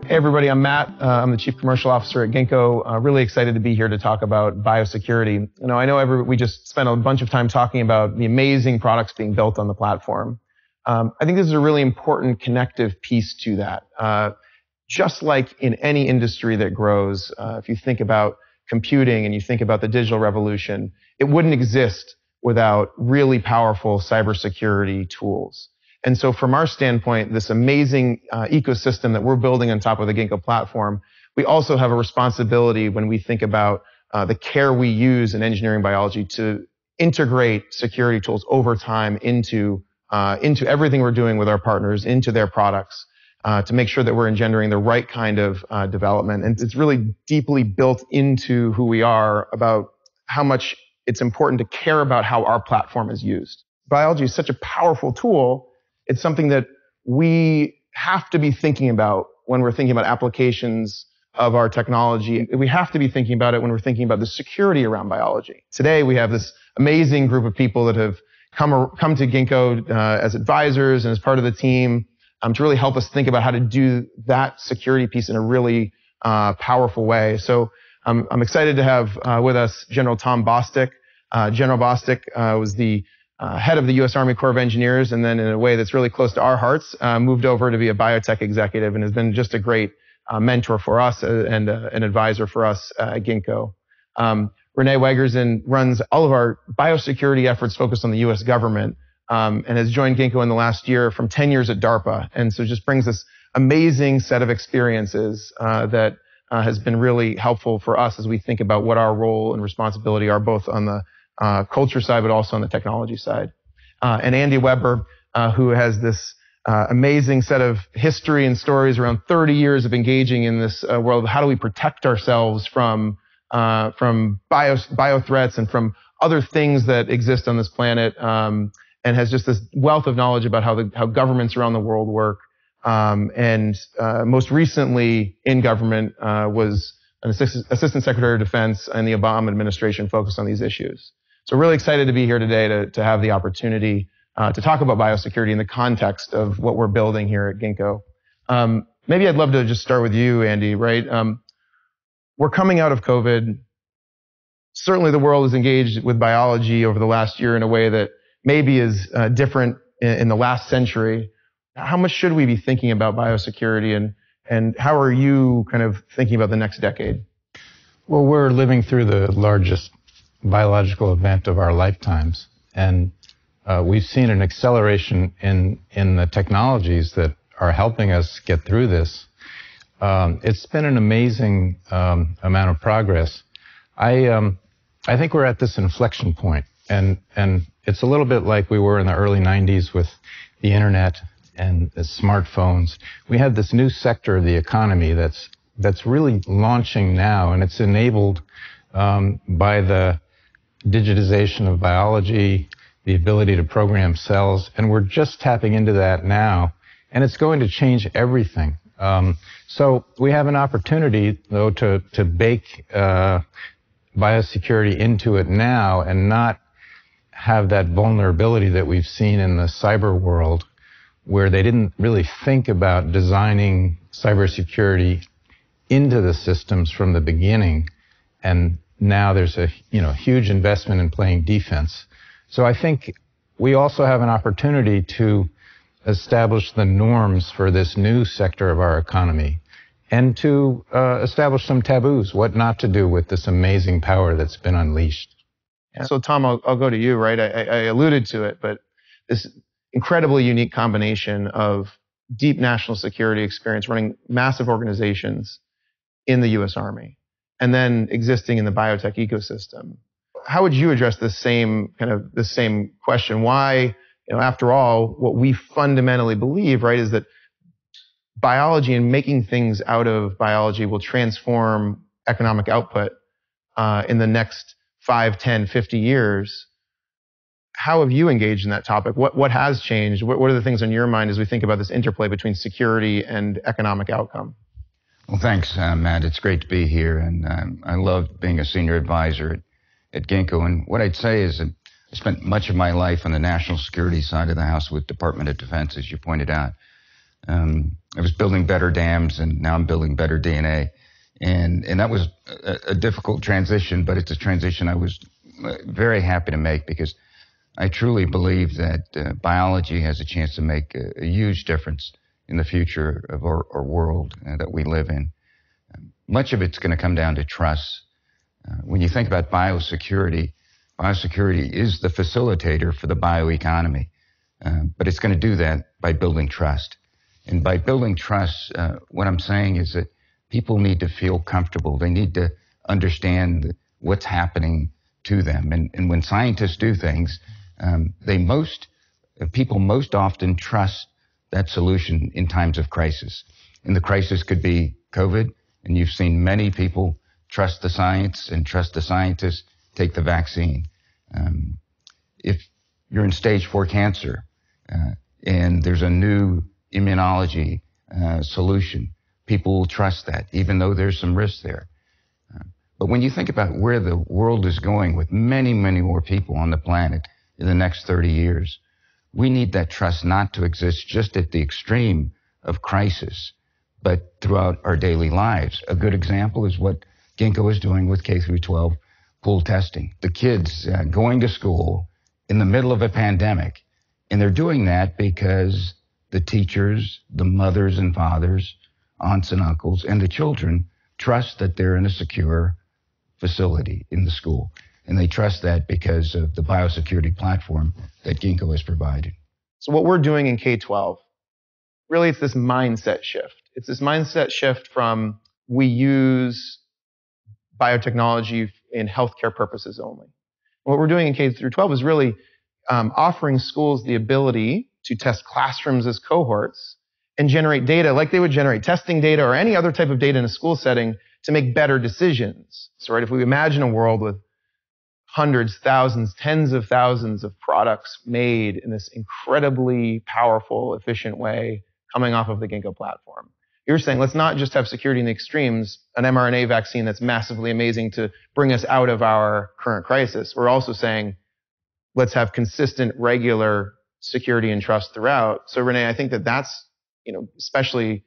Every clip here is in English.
Hey everybody, I'm Matt. I'm the Chief Commercial Officer at Ginkgo. Really excited to be here to talk about biosecurity. I know we just spent a bunch of time talking about the amazing products being built on the platform. I think this is a really important connective piece to that. Just like in any industry that grows, if you think about computing and you think about the digital revolution, it wouldn't exist without really powerful cybersecurity tools. And so from our standpoint, this amazing ecosystem that we're building on top of the Ginkgo platform, we also have a responsibility when we think about the care we use in engineering biology to integrate security tools over time into everything we're doing with our partners, into their products, to make sure that we're engendering the right kind of development. And it's really deeply built into who we are about how much it's important to care about how our platform is used. Biology is such a powerful tool. It's something that we have to be thinking about when we're thinking about applications of our technology. We have to be thinking about it when we're thinking about the security around biology. Today, we have this amazing group of people that have come to Ginkgo as advisors and as part of the team to really help us think about how to do that security piece in a really powerful way. So I'm excited to have with us General Tom Bostic. General Bostic was the head of the U.S. Army Corps of Engineers, and then in a way that's really close to our hearts, moved over to be a biotech executive and has been just a great mentor for us and an advisor for us at Ginkgo. Renee Wegersen runs all of our biosecurity efforts focused on the U.S. government and has joined Ginkgo in the last year from 10 years at DARPA, and so just brings this amazing set of experiences that has been really helpful for us as we think about what our role and responsibility are both on the culture side, but also on the technology side. And Andy Weber, who has this amazing set of history and stories around 30 years of engaging in this world. How do we protect ourselves from bio threats and from other things that exist on this planet, and has just this wealth of knowledge about how governments around the world work. And most recently in government was an assistant secretary of defense in the Obama administration focused on these issues. So really excited to be here today to have the opportunity to talk about biosecurity in the context of what we're building here at Ginkgo. Maybe I'd love to just start with you, Andy, right? We're coming out of COVID. Certainly the world is engaged with biology over the last year in a way that maybe is different in the last century. How much should we be thinking about biosecurity, and how are you kind of thinking about the next decade? Well, we're living through the largest biological event of our lifetimes, and we've seen an acceleration in the technologies that are helping us get through this. It's been an amazing amount of progress. I think we're at this inflection point, and it's a little bit like we were in the early 90s with the internet and the smartphones. We have this new sector of the economy that's really launching now, and it's enabled by the digitization of biology, the ability to program cells, and we're just tapping into that now, and it's going to change everything. So we have an opportunity, though, to bake biosecurity into it now and not have that vulnerability that we've seen in the cyber world, where they didn't really think about designing cybersecurity into the systems from the beginning, and now there's a huge investment in playing defense. So I think we also have an opportunity to establish the norms for this new sector of our economy and to establish some taboos, what not to do with this amazing power that's been unleashed. Yeah. So Tom, I'll go to you, right? I alluded to it, but this incredibly unique combination of deep national security experience running massive organizations in the U.S. Army and then existing in the biotech ecosystem. How would you address the same question? Why, after all, what we fundamentally believe, right, is that biology and making things out of biology will transform economic output in the next 5, 10, 50 years. How have you engaged in that topic? What has changed? What are the things on your mind as we think about this interplay between security and economic outcome? Well, thanks, Matt. It's great to be here, and I love being a senior advisor at at Ginkgo. And what I'd say is that I spent much of my life on the national security side of the house with Department of Defense, as you pointed out. I was building better dams, and now I'm building better DNA. And that was a difficult transition, but it's a transition I was very happy to make, because I truly believe that biology has a chance to make a huge difference in the future of our world that we live in. Much of it's going to come down to trust. When you think about biosecurity, biosecurity is the facilitator for the bioeconomy, but it's going to do that by building trust. And by building trust, what I'm saying is that people need to feel comfortable. They need to understand what's happening to them. And when scientists do things, people most often trust that solution in times of crisis. And the crisis could be COVID, and you've seen many people trust the science and trust the scientists, take the vaccine. If you're in stage 4 cancer and there's a new immunology solution, people will trust that, even though there's some risk there. But when you think about where the world is going with many, many more people on the planet in the next 30 years, we need that trust not to exist just at the extreme of crisis, but throughout our daily lives. A good example is what Ginkgo is doing with K through 12 pool testing. The kids going to school in the middle of a pandemic, and they're doing that because the teachers, the mothers and fathers, aunts and uncles, and the children trust that they're in a secure facility in the school. And they trust that because of the biosecurity platform that Ginkgo has provided. So what we're doing in K-12, really it's this mindset shift. It's this mindset shift from we use biotechnology in healthcare purposes only. What we're doing in K through 12 is really offering schools the ability to test classrooms as cohorts and generate data like they would generate testing data or any other type of data in a school setting to make better decisions. So, right, if we imagine a world with hundreds, thousands, tens of thousands of products made in this incredibly powerful, efficient way coming off of the Ginkgo platform. You're saying let's not just have security in the extremes, an mRNA vaccine that's massively amazing to bring us out of our current crisis. We're also saying let's have consistent, regular security and trust throughout. So Renee, I think that that's, especially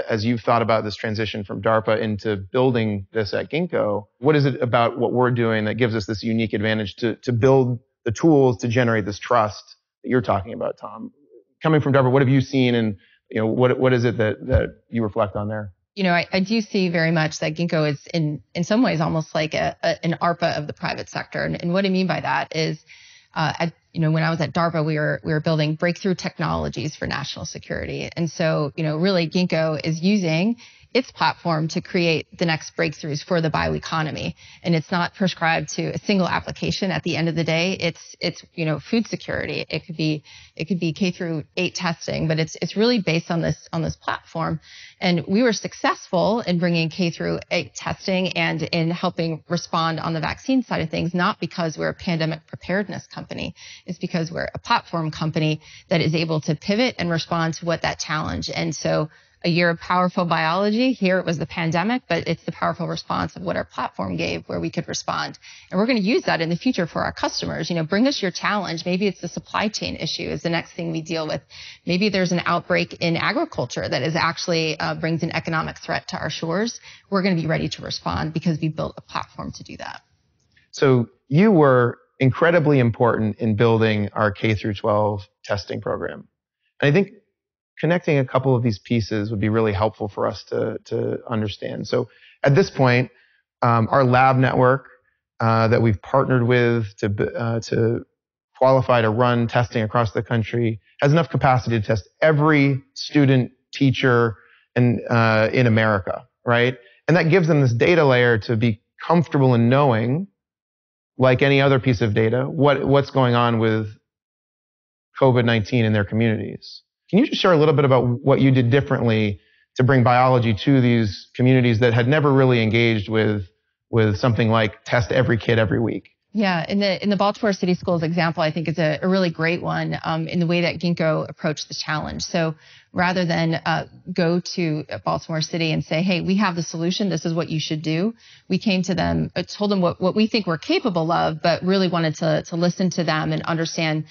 as you've thought about this transition from DARPA into building this at Ginkgo, what is it about what we're doing that gives us this unique advantage to build the tools to generate this trust that you're talking about, Tom? Coming from DARPA, what have you seen, and what is it that you reflect on there? I do see very much that Ginkgo is in some ways almost like an ARPA of the private sector. And what I mean by that is, when I was at DARPA, we were building breakthrough technologies for national security. And so, really Ginkgo is using its platform to create the next breakthroughs for the bioeconomy. And it's not prescribed to a single application at the end of the day. It's food security. It could be K through 8 testing, but it's really based on this platform. And we were successful in bringing K through 8 testing and in helping respond on the vaccine side of things, not because we're a pandemic preparedness company. It's because we're a platform company that is able to pivot and respond to what that challenge. And so a year of powerful biology. Here it was the pandemic, but it's the powerful response of what our platform gave where we could respond. And we're going to use that in the future for our customers. Bring us your challenge. Maybe it's the supply chain issue is the next thing we deal with. Maybe there's an outbreak in agriculture that is actually brings an economic threat to our shores. We're going to be ready to respond because we built a platform to do that. So you were incredibly important in building our K through 12 testing program. And I think connecting a couple of these pieces would be really helpful for us to understand. So at this point, our lab network that we've partnered with to qualify to run testing across the country has enough capacity to test every student, teacher in America, right? And that gives them this data layer to be comfortable in knowing, like any other piece of data, what's going on with COVID-19 in their communities. Can you just share a little bit about what you did differently to bring biology to these communities that had never really engaged with something like test every kid every week? Yeah, in the Baltimore City Schools example, I think is a really great one in the way that Ginkgo approached the challenge. So rather than go to Baltimore City and say, hey, we have the solution. This is what you should do. We came to them, told them what we think we're capable of, but really wanted to listen to them and understand,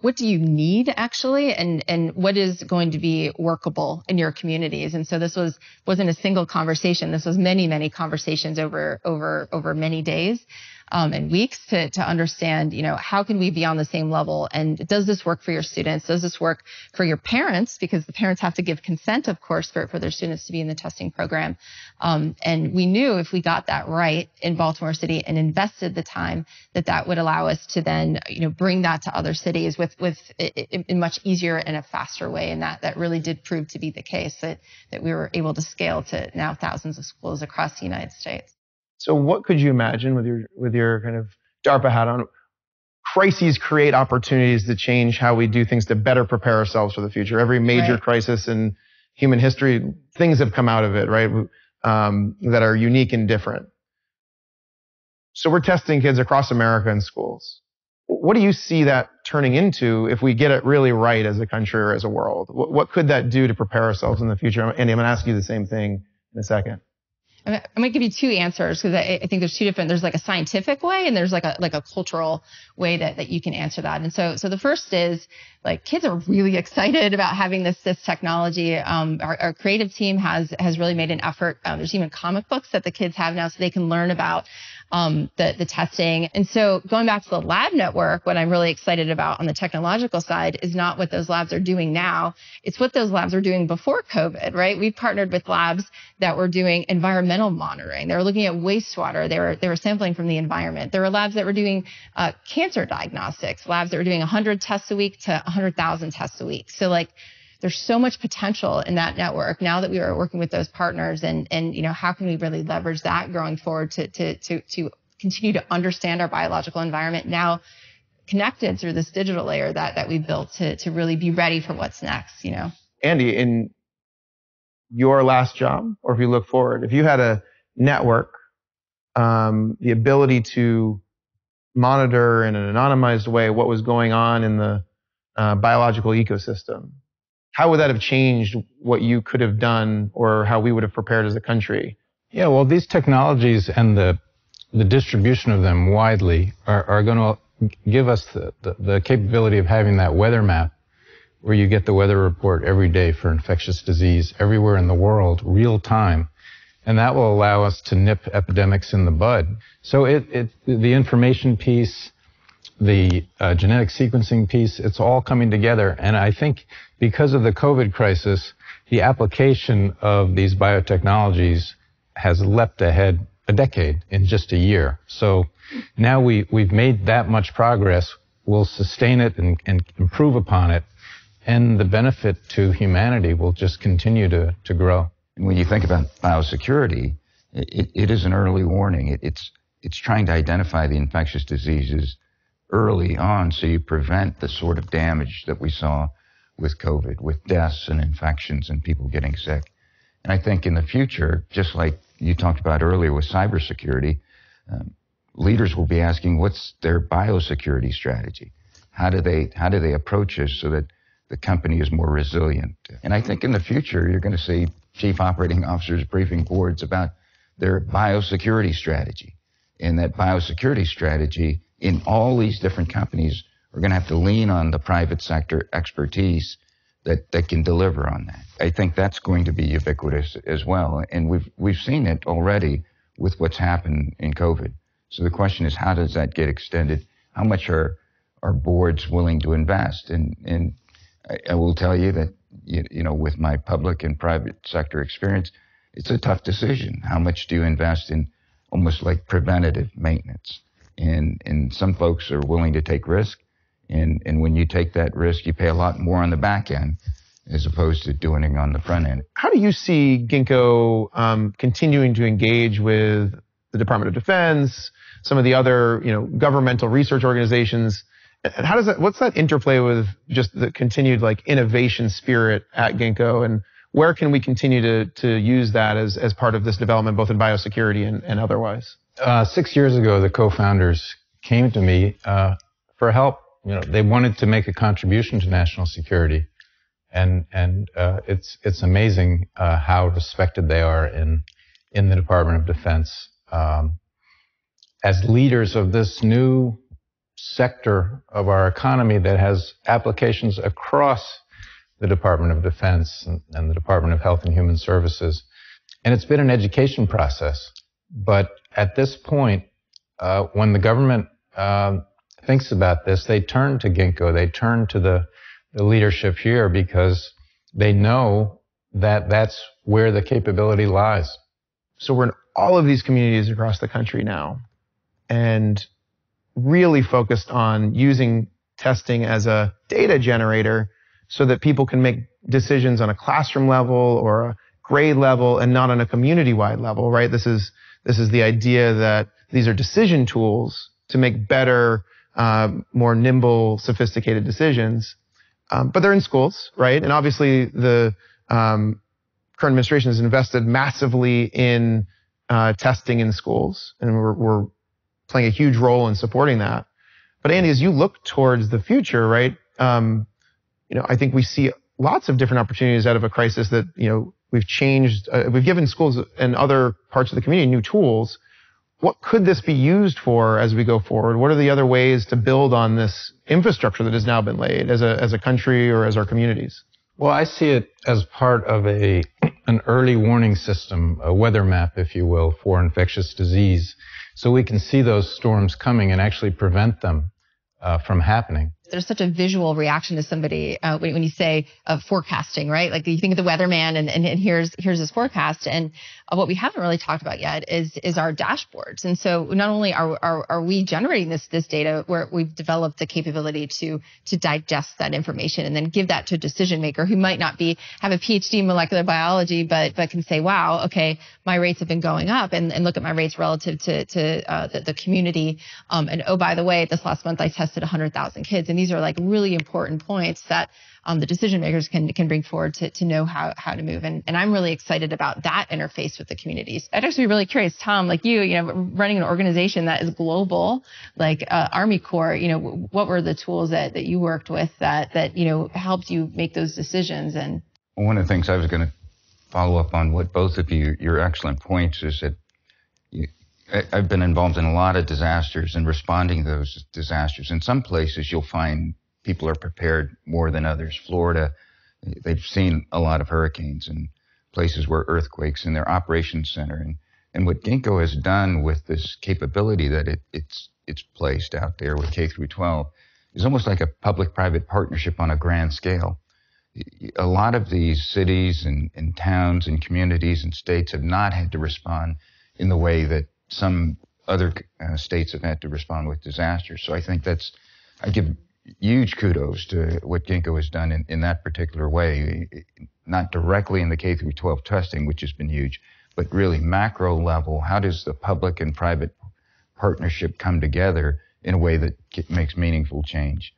what do you need actually, and what is going to be workable in your communities. And so this wasn't a single conversation. This was many, many conversations over many days. And weeks to understand, how can we be on the same level? And does this work for your students? Does this work for your parents? Because the parents have to give consent, of course, for their students to be in the testing program. And we knew if we got that right in Baltimore City and invested the time, that would allow us to then, bring that to other cities with a much easier and a faster way. And that really did prove to be the case, that we were able to scale to now thousands of schools across the United States. So what could you imagine with your kind of DARPA hat on? Crises create opportunities to change how we do things to better prepare ourselves for the future. Every major crisis in human history, things have come out of it, right? That are unique and different. So we're testing kids across America in schools. What do you see that turning into if we get it really right as a country or as a world? What could that do to prepare ourselves in the future? Andy, I'm going to ask you the same thing in a second. I'm going to give you two answers because I think there's two different. There's like a scientific way and there's like a cultural way that you can answer that. And so the first is like kids are really excited about having this technology. Our creative team has really made an effort. There's even comic books that the kids have now so they can learn about the testing. And so going back to the lab network, what I'm really excited about on the technological side is not what those labs are doing now. It's what those labs were doing before COVID, right? We partnered with labs that were doing environmental monitoring. They were looking at wastewater. They were sampling from the environment. There were labs that were doing cancer diagnostics, labs that were doing 100 tests a week to 100,000 tests a week. So like, there's so much potential in that network now that we are working with those partners, and how can we really leverage that going forward to continue to understand our biological environment now connected through this digital layer that we built to really be ready for what's next, Andy, in your last job, or if you look forward, if you had a network, the ability to monitor in an anonymized way what was going on in the biological ecosystem, how would that have changed what you could have done or how we would have prepared as a country? Yeah, well, these technologies and the distribution of them widely are going to give us the capability of having that weather map where you get the weather report every day for infectious disease everywhere in the world, real time. And that will allow us to nip epidemics in the bud. So the information piece, the genetic sequencing piece, it's all coming together. And I think because of the COVID crisis, the application of these biotechnologies has leapt ahead a decade in just a year. So now we've made that much progress. We'll sustain it and improve upon it. And the benefit to humanity will just continue to grow. When you think about biosecurity, it is an early warning. It's trying to identify the infectious diseases early on so you prevent the sort of damage that we saw with COVID, with deaths and infections and people getting sick. And I think in the future, just like you talked about earlier with cybersecurity, leaders will be asking, what's their biosecurity strategy? How do they approach this so that the company is more resilient? And I think in the future, you're going to see chief operating officers briefing boards about their biosecurity strategy. And that biosecurity strategy in all these different companies are going to have to lean on the private sector expertise that can deliver on that. I think that's going to be ubiquitous as well. And we've seen it already with what's happened in COVID. So the question is, how does that get extended? How much are boards willing to invest? And I will tell you that, with my public and private sector experience, it's a tough decision. How much do you invest in almost like preventative maintenance? And some folks are willing to take risk. And when you take that risk, you pay a lot more on the back end as opposed to doing it on the front end. How do you see Ginkgo continuing to engage with the Department of Defense, some of the other governmental research organizations? And what's that interplay with just the continued innovation spirit at Ginkgo, and where can we continue to use that as part of this development, both in biosecurity and otherwise? 6 years ago, the co-founders came to me for help. They wanted to make a contribution to national security, and it's amazing how respected they are in the Department of Defense as leaders of this new sector of our economy that has applications across the Department of Defense and the Department of Health and Human Services. And it's been an education process. But at this point, when the government thinks about this, they turn to Ginkgo, they turn to the leadership here because they know that that's where the capability lies. So we're in all of these communities across the country now and really focused on using testing as a data generator so that people can make decisions on a classroom level or a grade level and not on a community-wide level, right? This is the idea that these are decision tools to make better, more nimble, sophisticated decisions. But they're in schools, right? And obviously the current administration has invested massively in testing in schools, and we're playing a huge role in supporting that. But Andy, as you look towards the future, right? I think we see lots of different opportunities out of a crisis that, we've changed, we've given schools and other parts of the community new tools. What could this be used for as we go forward? What are the other ways to build on this infrastructure that has now been laid as a country or as our communities? Well, I see it as part of an early warning system, a weather map, if you will, for infectious disease, so we can see those storms coming and actually prevent them from happening. There's such a visual reaction to somebody when you say forecasting, right? Like you think of the weatherman and here's his forecast. And what we haven't really talked about yet is our dashboards. And so not only are we generating this data where we've developed the capability to digest that information and then give that to a decision maker who might not have a PhD in molecular biology, but can say, wow, okay, my rates have been going up and look at my rates relative to the community. And oh, by the way, this last month I tested 100,000 kids. And these are like really important points that the decision makers can bring forward to know how to move. And I'm really excited about that interface with the communities. I'd actually be really curious, Tom, like you running an organization that is global, like Army Corps, what were the tools that you worked with that helped you make those decisions? And one of the things I was going to follow up on what both of your excellent points is that I've been involved in a lot of disasters and responding to those disasters. In some places, you'll find people are prepared more than others. Florida, they've seen a lot of hurricanes and places where earthquakes in their operations center. And what Ginkgo has done with this capability that it's placed out there with K through 12 is almost like a public-private partnership on a grand scale. A lot of these cities and towns and communities and states have not had to respond in the way that some other states have had to respond with disasters. So I think I give huge kudos to what Ginkgo has done in that particular way, not directly in the K through 12 testing, which has been huge, but really macro level. How does the public and private partnership come together in a way that makes meaningful change?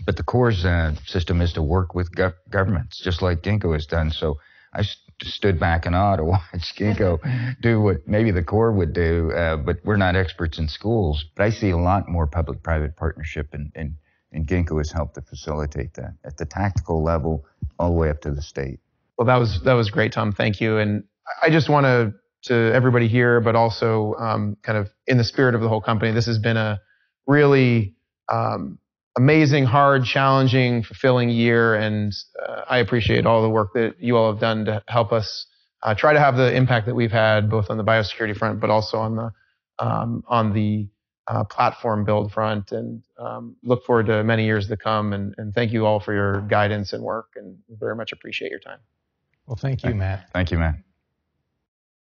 But the Corps' system is to work with governments, just like Ginkgo has done. So I stood back in awe to watch Ginkgo do what maybe the Corps would do, but we're not experts in schools. But I see a lot more public-private partnership, and Ginkgo has helped to facilitate that at the tactical level all the way up to the state. Well, that was great, Tom. Thank you. And I just want to everybody here, but also kind of in the spirit of the whole company, this has been a really amazing, hard, challenging, fulfilling year, and I appreciate all the work that you all have done to help us try to have the impact that we've had, both on the biosecurity front, but also on the platform build front, and look forward to many years to come. And thank you all for your guidance and work, and we very much appreciate your time. Well, thank you, Matt. Thank you, Matt.